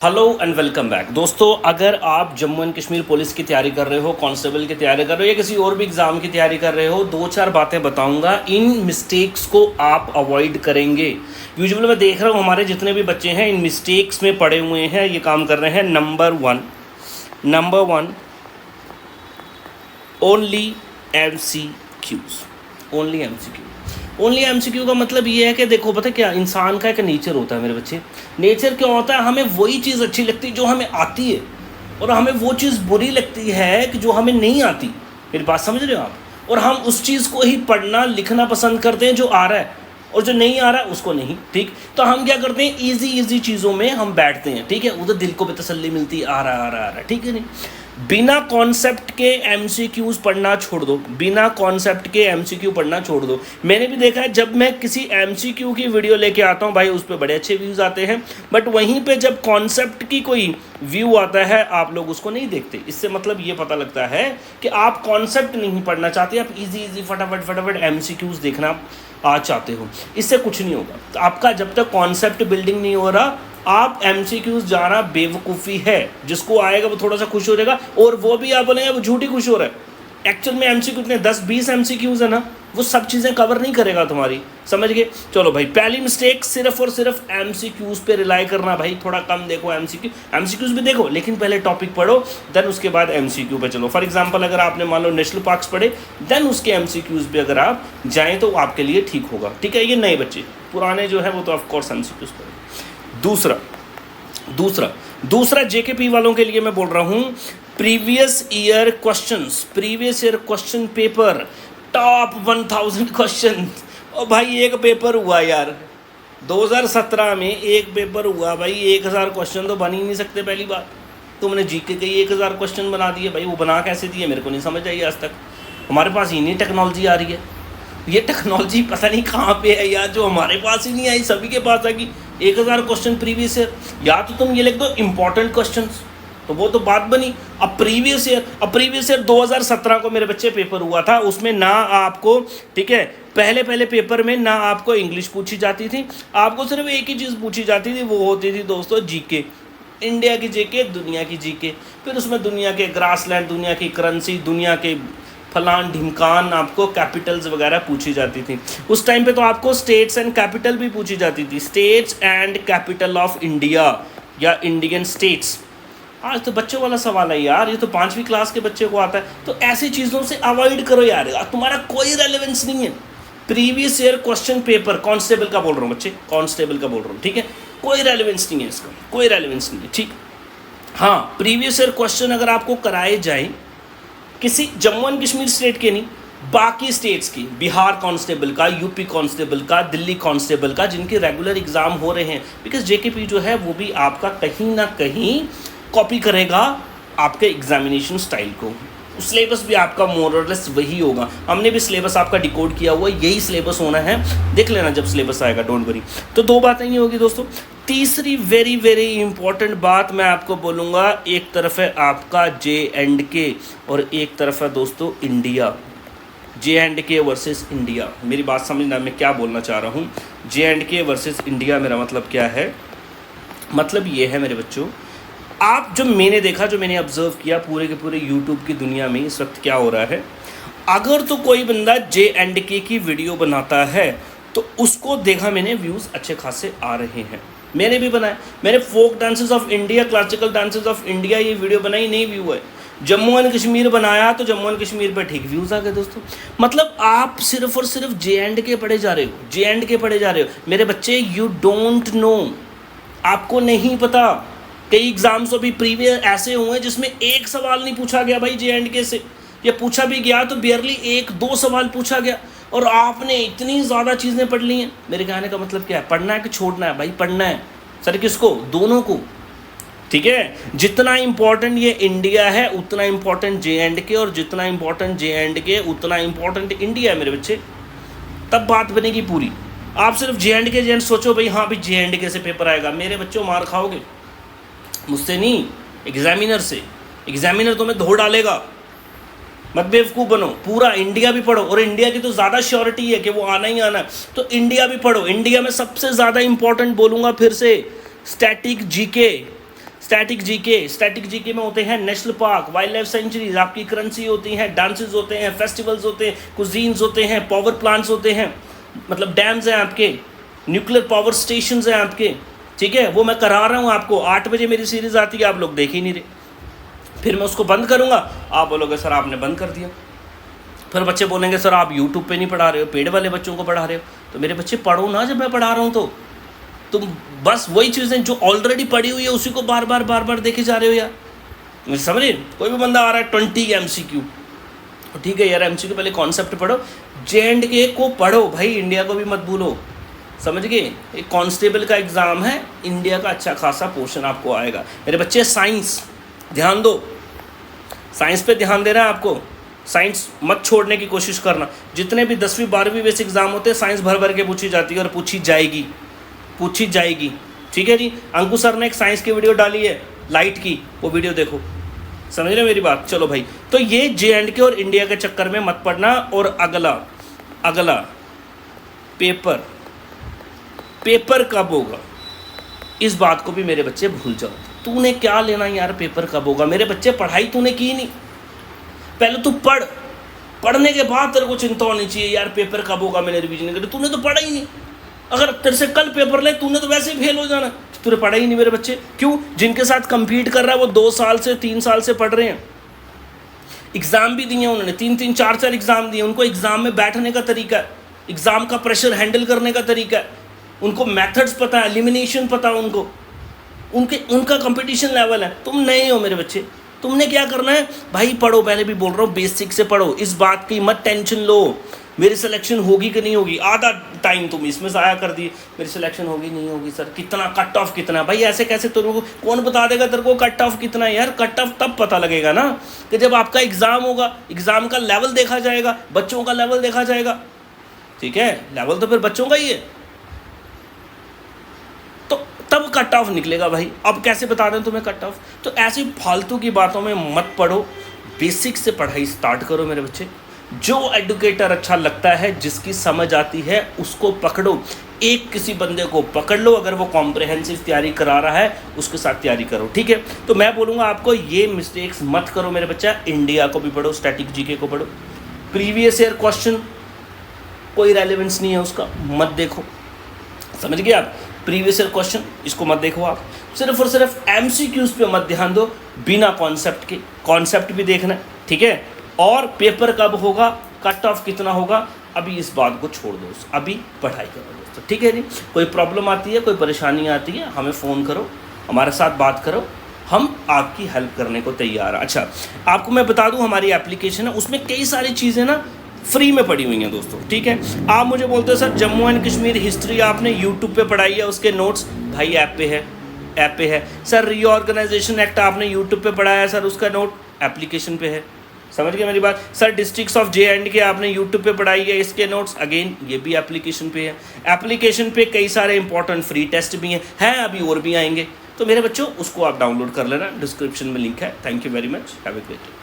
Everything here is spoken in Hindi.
हेलो एंड वेलकम बैक दोस्तों। अगर आप जम्मू एंड कश्मीर पुलिस की तैयारी कर रहे हो, कांस्टेबल की तैयारी कर रहे हो या किसी और भी एग्ज़ाम की तैयारी कर रहे हो, दो चार बातें बताऊंगा। इन मिस्टेक्स को आप अवॉइड करेंगे। यूजुअली मैं देख रहा हूँ हमारे जितने भी बच्चे हैं इन मिस्टेक्स में पड़े हुए हैं, ये काम कर रहे हैं। Number one only only MCQ का मतलब ये है कि देखो, पता क्या, इंसान का एक नेचर होता है मेरे बच्चे। नेचर क्या होता है, हमें वही चीज़ अच्छी लगती है जो हमें आती है, और हमें वो चीज़ बुरी लगती है कि जो हमें नहीं आती। मेरी बात समझ रहे हो आप? और हम उस चीज़ को ही पढ़ना लिखना पसंद करते हैं जो आ रहा है, और जो नहीं आ रहा है उसको नहीं। ठीक, तो हम क्या करते हैं, इजी चीज़ों में हम बैठते हैं। ठीक है, उधर दिल को भी तसल्ली मिलती है, आ रहा। ठीक है, नहीं, बिना कॉन्सेप्ट के एमसीक्यूज पढ़ना छोड़ दो। बिना कॉन्सेप्ट के एमसीक्यू पढ़ना छोड़ दो। मैंने भी देखा है, जब मैं किसी एमसीक्यू की वीडियो लेके आता हूँ भाई, उस पर बड़े अच्छे व्यूज़ आते हैं, बट वहीं पे जब कॉन्सेप्ट की कोई व्यू आता है आप लोग उसको नहीं देखते। इससे मतलब ये पता लगता है कि आप कॉन्सेप्ट नहीं पढ़ना चाहते, आप इजी फटाफट एमसीक्यूज देखना आज चाहते हो। इससे कुछ नहीं होगा। तो आपका जब तक कॉन्सेप्ट बिल्डिंग नहीं हो रहा, आप एमसीक्यूज जाना बेवकूफ़ी है। जिसको आएगा वो थोड़ा सा खुश हो जाएगा, और वो भी आप बोलेंगे वो झूठी खुश हो रहा है। एक्चुअल में एमसीक्यू इतने 10-20 एमसीक्यूज है ना, वो सब चीज़ें कवर नहीं करेगा तुम्हारी। समझ गए? चलो भाई, पहली मिस्टेक सिर्फ और सिर्फ एमसीक्यूज पे रिलाई करना। भाई थोड़ा कम देखो एमसीक्यूज भी देखो, लेकिन पहले टॉपिक पढ़ो, देन उसके बाद एमसीक्यू पे चलो। फॉर एग्जांपल, अगर आपने मान लो नेशनल पार्क्स पढ़े, देन उसके एमसीक्यूज पे अगर आप जाएँ तो आपके लिए ठीक होगा। ठीक है, ये नए बच्चे, पुराने जो है वो तो ऑफकोर्स एमसीक्यूज पढ़े। दूसरा जेकेपी वालों के लिए मैं बोल रहा हूँ, previous year question paper, top 1000 question. और भाई एक पेपर हुआ यार 2017 में, एक पेपर हुआ भाई, 1000 क्वेश्चन तो बन ही नहीं सकते। पहली बात, तुमने जीके के 1000 क्वेश्चन बना दिए भाई, वो बना कैसे दिए मेरे को नहीं समझ आई आज तक। हमारे पास ही नहीं टेक्नोलॉजी आ रही है। ये टेक्नोलॉजी पता नहीं कहाँ पे है यार, जो हमारे पास ही नहीं आई, सभी के पास आ गई। 1000 क्वेश्चन प्रीवियस ईयर, या तो तुम ये लिख दो इंपॉर्टेंट क्वेश्चंस, तो वो तो बात बनी। अब प्रीवियस ईयर 2017 को मेरे बच्चे पेपर हुआ था, उसमें ना आपको, ठीक है, पहले पेपर में ना आपको इंग्लिश पूछी जाती थी, आपको सिर्फ एक ही चीज़ पूछी जाती थी, वो होती थी दोस्तों जीके। इंडिया की जीके, दुनिया की जीके, फिर उसमें दुनिया के ग्रासलैंड, दुनिया की करेंसी, दुनिया के फलान ढिमकान, आपको कैपिटल्स वगैरह पूछी जाती थी। उस टाइम पे तो आपको स्टेट्स एंड कैपिटल भी पूछी जाती थी, states and capital of India या इंडियन स्टेट्स। आज तो बच्चों वाला सवाल है यार, ये तो 5वीं क्लास के बच्चे को आता है। तो ऐसी चीज़ों से अवॉइड करो यार, तुम्हारा कोई रेलेवेंस नहीं है। Previous year question paper, constable का बोल रहा हूँ बच्चे, कांस्टेबल का बोल रहा हूँ, ठीक है, कोई रेलेवेंस नहीं है इसका, कोई रेलेवेंस नहीं है। ठीक, हाँ, प्रीवियस ईयर क्वेश्चन अगर आपको कराए जाए किसी जम्मू एंड कश्मीर स्टेट के नहीं, बाकी स्टेट्स की, बिहार कांस्टेबल का, यूपी कांस्टेबल का, दिल्ली कांस्टेबल का, जिनके रेगुलर एग्जाम हो रहे हैं, बिकॉज जेकेपी जो है वो भी आपका कहीं ना कहीं कॉपी करेगा आपके एग्जामिनेशन स्टाइल को। सिलेबस भी आपका मोरलेस वही होगा। हमने भी सिलेबस आपका डिकोड किया हुआ, यही सिलेबस होना है, देख लेना जब सिलेबस आएगा, डोंट वरी। तो दो बातें ये होगी दोस्तों। तीसरी वेरी इंपॉर्टेंट बात मैं आपको बोलूँगा, एक तरफ है आपका JNK और एक तरफ है दोस्तों इंडिया। JNK वर्सेस इंडिया, मेरी बात समझना मैं क्या बोलना चाह रहा हूँ। JNK वर्सेस इंडिया मेरा मतलब क्या है, मतलब ये है मेरे बच्चों, आप जो मैंने देखा, जो मैंने ऑब्जर्व किया पूरे के पूरे यूट्यूब की दुनिया में इस वक्त क्या हो रहा है, अगर तो कोई बंदा JNK की वीडियो बनाता है तो उसको देखा मैंने, व्यूज़ अच्छे खासे आ रहे हैं। मैंने भी बनाया, मैंने folk dances of India, classical dances of India ये वीडियो बनाई, नहीं व्यू है। जम्मू एंड कश्मीर बनाया तो जम्मू एंड कश्मीर पर ठीक व्यूज़ आ गए दोस्तों। मतलब आप सिर्फ और सिर्फ JNK पढ़े जा रहे हो, JNK पढ़े जा रहे हो मेरे बच्चे। यू डोंट नो, आपको नहीं पता। कई एग्जाम्स अभी प्रीवियस ऐसे हुए हैं जिसमें एक सवाल नहीं पूछा गया भाई JNK से, या पूछा भी गया तो बियरली 1-2 सवाल पूछा गया, और आपने इतनी ज़्यादा चीज़ें पढ़ ली हैं। मेरे कहने का मतलब क्या है, पढ़ना है कि छोड़ना है? भाई पढ़ना है। सर किसको? दोनों को। ठीक है, जितना इम्पोर्टेंट ये इंडिया है उतना इम्पोर्टेंट JNK, और जितना इम्पोर्टेंट JNK उतना इम्पोर्टेंट इंडिया है मेरे बच्चे। तब बात बनेगी पूरी। आप सिर्फ JNK सोचो भाई, हाँ भाई JNK से पेपर आएगा, मेरे बच्चों मार खाओगे। मुझसे नहीं, एग्जामिनर से। एग्जामिनर तुम्हें धो डालेगा, मत बेवकूफ़ बनो। पूरा इंडिया भी पढ़ो, और इंडिया की तो ज़्यादा श्योरिटी है कि वो आना ही आना है, तो इंडिया भी पढ़ो। इंडिया में सबसे ज़्यादा इंपॉर्टेंट बोलूँगा फिर से, स्टैटिक जीके, स्टैटिक जीके में होते हैं national park, wild life sanctuaries, आपकी करेंसी होती है, डांसेस होते हैं, फेस्टिवल्स होते हैं, कुजीन्स होते हैं, पावर प्लांट्स होते हैं, मतलब डैम्स हैं आपके, न्यूक्लियर पावर स्टेशंस हैं आपके, ठीक है। वो मैं करा रहा हूँ आपको, 8 बजे मेरी सीरीज़ आती है, आप लोग देख ही नहीं रहे। फिर मैं उसको बंद करूँगा, आप बोलोगे सर आपने बंद कर दिया। फिर बच्चे बोलेंगे सर आप यूट्यूब पे नहीं पढ़ा रहे हो, पेड वाले बच्चों को पढ़ा रहे हो। तो मेरे बच्चे पढ़ो ना, जब मैं पढ़ा रहा हूँ तो तुम बस वही चीज़ें जो ऑलरेडी पढ़ी हुई है उसी को बार बार देखे जा रहे हो यार। मुझे समझ रहे, कोई भी बंदा आ रहा है 20 MCQ, ठीक है यार, MCQ पहले कॉन्सेप्ट पढ़ो, J&K को पढ़ो भाई, इंडिया को भी मत भूलो, समझ गए। एक कांस्टेबल का एग्ज़ाम है, इंडिया का अच्छा खासा पोर्शन आपको आएगा। मेरे बच्चे साइंस ध्यान दो, साइंस पे ध्यान देना है आपको, साइंस मत छोड़ने की कोशिश करना। जितने भी 10वीं 12वीं बेसिक एग्जाम होते हैं साइंस भर के पूछी जाती है और पूछी जाएगी, ठीक है जी। अंकु सर ने एक साइंस की वीडियो डाली है लाइट की, वो वीडियो देखो, समझ रहे मेरी बात। चलो भाई, तो ये J&K और इंडिया के चक्कर में मत पड़ना। और अगला पेपर कब होगा, इस बात को भी मेरे बच्चे भूल जाओ। तूने क्या लेना यार पेपर कब होगा, मेरे बच्चे पढ़ाई तूने की नहीं, पहले तू पढ़ने के बाद तेरे को चिंता होनी चाहिए यार पेपर कब होगा, मैंने रिवीजन नहीं करी। तूने तो पढ़ा ही नहीं, अगर तेरे से कल पेपर ले तूने तो वैसे ही फेल हो जाना, तूने पढ़ा ही नहीं मेरे बच्चे। क्यों? जिनके साथ कंपीट कर रहा है वो 2 साल से 3 साल से पढ़ रहे हैं, एग्ज़ाम भी दिए उन्होंने, 3-3 4-4 एग्ज़ाम दिए, उनको एग्ज़ाम में बैठने का तरीका है, एग्ज़ाम का प्रेशर हैंडल करने का तरीका है, उनको मेथड्स पता है, एलिमिनेशन पता है उनको, उनका कंपटीशन लेवल है। तुम नहीं हो मेरे बच्चे, तुमने क्या करना है भाई, पढ़ो, पहले भी बोल रहा हूँ बेसिक से पढ़ो, इस बात की मत टेंशन लो मेरी सिलेक्शन होगी कि नहीं होगी। आधा टाइम तुम इसमें ज़ाया कर दिए, मेरी सिलेक्शन होगी नहीं होगी सर, कितना कट ऑफ कितना, भाई ऐसे कैसे तेरे को कौन बता देगा तेरे को कट ऑफ कितना है यार। कट ऑफ तब पता लगेगा ना कि जब आपका एग्ज़ाम होगा, एग्ज़ाम का लेवल देखा जाएगा, बच्चों का लेवल देखा जाएगा, ठीक है, लेवल तो फिर बच्चों का ही है, तो तब कट ऑफ निकलेगा भाई। अब कैसे बता दें तुम्हें कट ऑफ, तो ऐसी फालतू की बातों में मत पढ़ो, बेसिक से पढ़ाई स्टार्ट करो मेरे बच्चे। जो एडुकेटर अच्छा लगता है, जिसकी समझ आती है उसको पकड़ो, एक किसी बंदे को पकड़ लो, अगर वो कॉम्प्रहेंसिव तैयारी करा रहा है उसके साथ तैयारी करो, ठीक है। तो मैं बोलूँगा आपको ये मिस्टेक्स मत करो मेरे बच्चा, इंडिया को भी पढ़ो, स्टैटिक जीके को पढ़ो, प्रीवियस ईयर क्वेश्चन कोई रेलेवेंस नहीं है उसका, मत देखो, समझ गए आप। प्रीवियस ईयर क्वेश्चन इसको मत देखो आप, सिर्फ और सिर्फ MCQs पे मत ध्यान दो, बिना कॉन्सेप्ट के, कॉन्सेप्ट भी देखना है, ठीक है। और पेपर कब होगा, कट ऑफ कितना होगा, अभी इस बात को छोड़ दो, अभी पढ़ाई करो दोस्तों, ठीक है जी। कोई प्रॉब्लम आती है, कोई परेशानी आती है, हमें फ़ोन करो, हमारे साथ बात करो, हम आपकी हेल्प करने को तैयार हैं। अच्छा, आपको मैं बता दूं हमारी एप्लीकेशन है, उसमें कई सारी चीज़ें ना फ्री में पड़ी हुई हैं दोस्तों, ठीक है। आप मुझे बोलते हो sir Jammu and Kashmir history आपने यूट्यूब पे पढ़ाई है, उसके नोट्स भाई ऐप पे है। सर रीऑर्गेनाइजेशन एक्ट आपने यूट्यूब पे पढ़ाया है, सर उसका नोट एप्लीकेशन पे है, समझ गए मेरी बात। सर डिस्ट्रिक्ट्स ऑफ J&K आपने यूट्यूब पे पढ़ाई है, इसके नोट्स अगेन ये भी एप्लीकेशन पे है। एप्लीकेशन पे कई सारे इंपॉर्टेंट फ्री टेस्ट भी हैं, अभी और भी आएंगे, तो मेरे बच्चों उसको आप डाउनलोड कर लेना, डिस्क्रिप्शन में लिंक है। Thank you very much, have a great day.